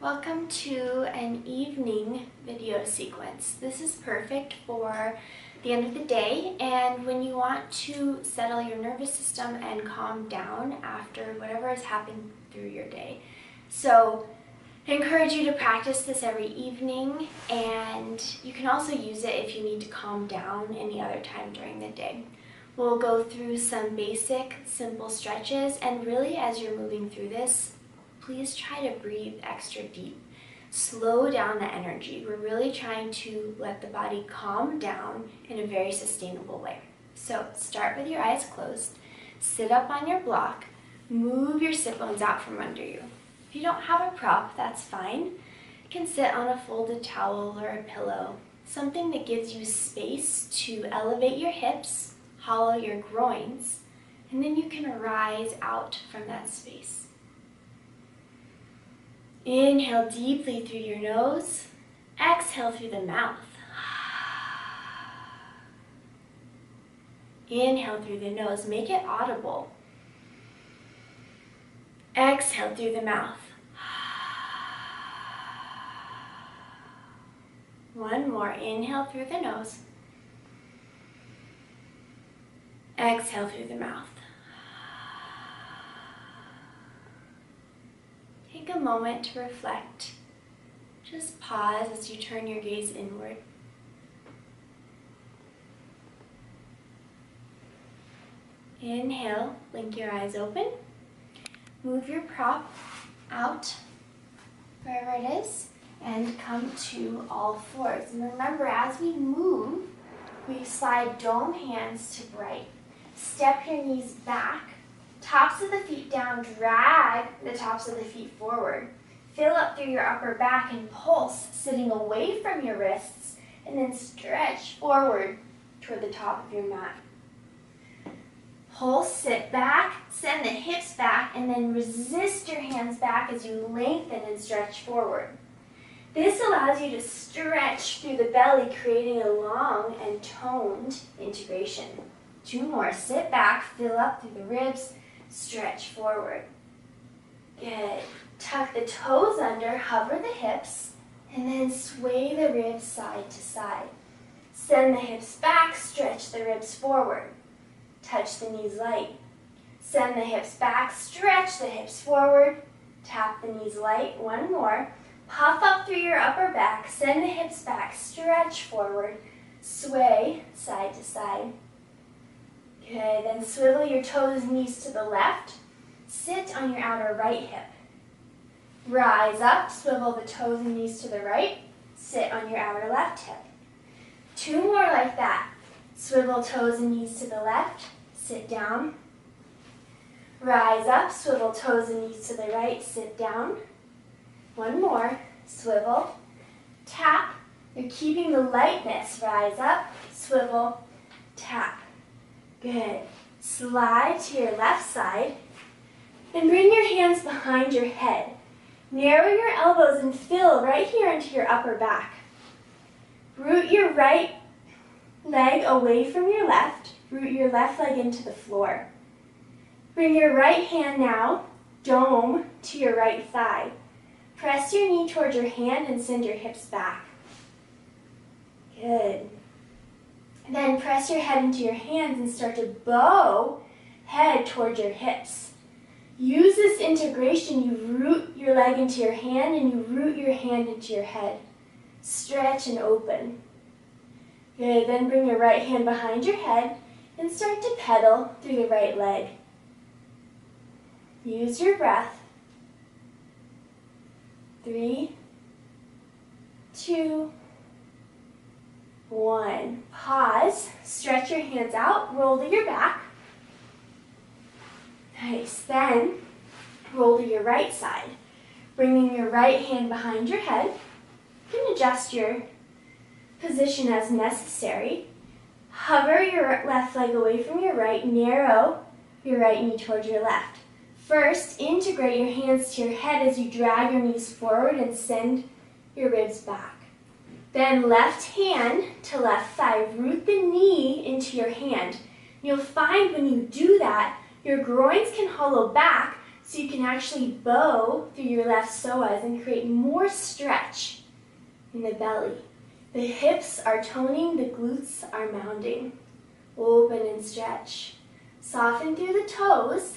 Welcome to an evening video sequence. This is perfect for the end of the day and when you want to settle your nervous system and calm down after whatever has happened through your day. So I encourage you to practice this every evening, and you can also use it if you need to calm down any other time during the day. We'll go through some basic, simple stretches, and really as you're moving through this, please try to breathe extra deep. Slow down the energy. We're really trying to let the body calm down in a very sustainable way. So start with your eyes closed, sit up on your block, move your sit bones out from under you. If you don't have a prop, that's fine. You can sit on a folded towel or a pillow, something that gives you space to elevate your hips, hollow your groins, and then you can rise out from that space. Inhale deeply through your nose, exhale through the mouth. Inhale through the nose, make it audible. Exhale through the mouth. One more, inhale through the nose. Exhale through the mouth. Take a moment to reflect. Just pause as you turn your gaze inward. Inhale, blink your eyes open. Move your prop out, wherever it is, and come to all fours. And remember, as we move, we slide dome hands to right. Step your knees back. Tops of the feet down, drag the tops of the feet forward. Fill up through your upper back and pulse, sitting away from your wrists, and then stretch forward toward the top of your mat. Pulse, sit back, send the hips back, and then resist your hands back as you lengthen and stretch forward. This allows you to stretch through the belly, creating a long and toned integration. Two more, sit back, fill up through the ribs, stretch forward. Good. Tuck the toes under, hover the hips, and then sway the ribs side to side. Send the hips back, stretch the ribs forward. Touch the knees light. Send the hips back, stretch the hips forward. Tap the knees light. One more. Puff up through your upper back, send the hips back, stretch forward. Sway side to side. Good, then swivel your toes, knees to the left. Sit on your outer right hip. Rise up, swivel the toes and knees to the right. Sit on your outer left hip. Two more like that. Swivel toes and knees to the left. Sit down. Rise up, swivel toes and knees to the right. Sit down. One more. Swivel. Tap. You're keeping the lightness. Rise up, swivel, tap. Good. Slide to your left side and bring your hands behind your head. Narrow your elbows and fill right here into your upper back. Root your right leg away from your left. Root your left leg into the floor. Bring your right hand now, dome, to your right thigh. Press your knee towards your hand and send your hips back. Good. Then press your head into your hands and start to bow head towards your hips. Use this integration. You root your leg into your hand and you root your hand into your head. Stretch and open. Good, then bring your right hand behind your head and start to pedal through the right leg. Use your breath. 3, 2, 1. Pause, stretch your hands out, roll to your back. Nice, then roll to your right side. Bringing your right hand behind your head. You can adjust your position as necessary. Hover your left leg away from your right, narrow your right knee towards your left. First, integrate your hands to your head as you drag your knees forward and send your ribs back. Then left hand to left thigh, root the knee into your hand. You'll find when you do that, your groins can hollow back, So you can actually bow through your left psoas and create more stretch in the belly. The hips are toning, the glutes are mounding. Open and stretch. Soften through the toes.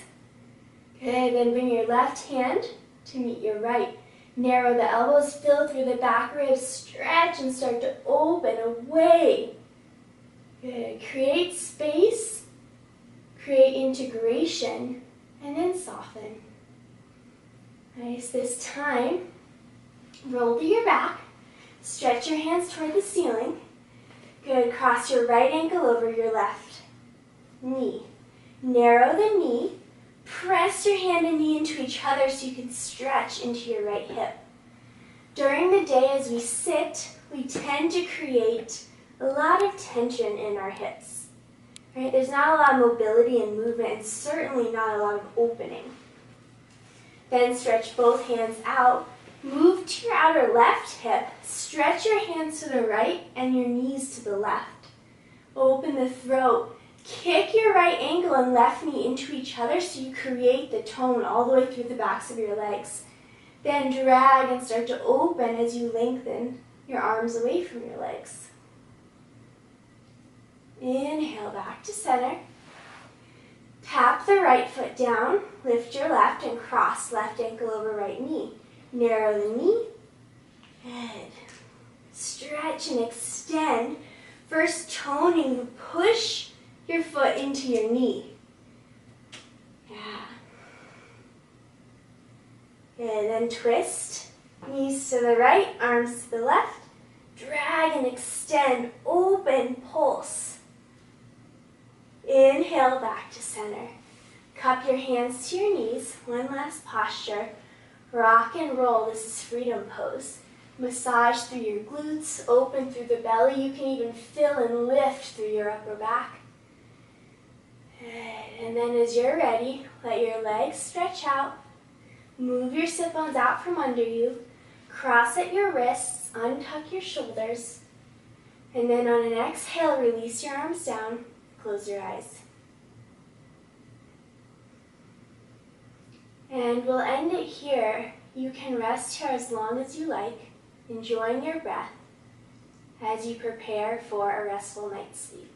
Good, then bring your left hand to meet your right. Narrow the elbows, fill through the back ribs, stretch and start to open away. Good, create space, create integration, and then soften. Nice, this time, roll to your back, stretch your hands toward the ceiling. Good, cross your right ankle over your left knee. Narrow the knee, press your hand and knee into each other so you can stretch into your right hip. During the day as we sit, we tend to create a lot of tension in our hips. Right? There's not a lot of mobility and movement, and certainly not a lot of opening. Then stretch both hands out. Move to your outer left hip. Stretch your hands to the right and your knees to the left. Open the throat. Kick your right ankle and left knee into each other so you create the tone all the way through the backs of your legs. Then drag and start to open as you lengthen your arms away from your legs. Inhale back to center. Tap the right foot down, lift your left and cross left ankle over right knee. Narrow the knee. Good. Stretch and extend. First toning, you push your foot into your knee. Yeah. Good, then twist. Knees to the right, arms to the left. Drag and extend, open, pulse. Inhale back to center. Cup your hands to your knees. One last posture. Rock and roll. This is freedom pose. Massage through your glutes, open through the belly. You can even fill and lift through your upper back. Good. And then as you're ready, let your legs stretch out. Move your sit bones out from under you. Cross at your wrists, untuck your shoulders. And then on an exhale, release your arms down. Close your eyes. And we'll end it here. You can rest here as long as you like, enjoying your breath as you prepare for a restful night's sleep.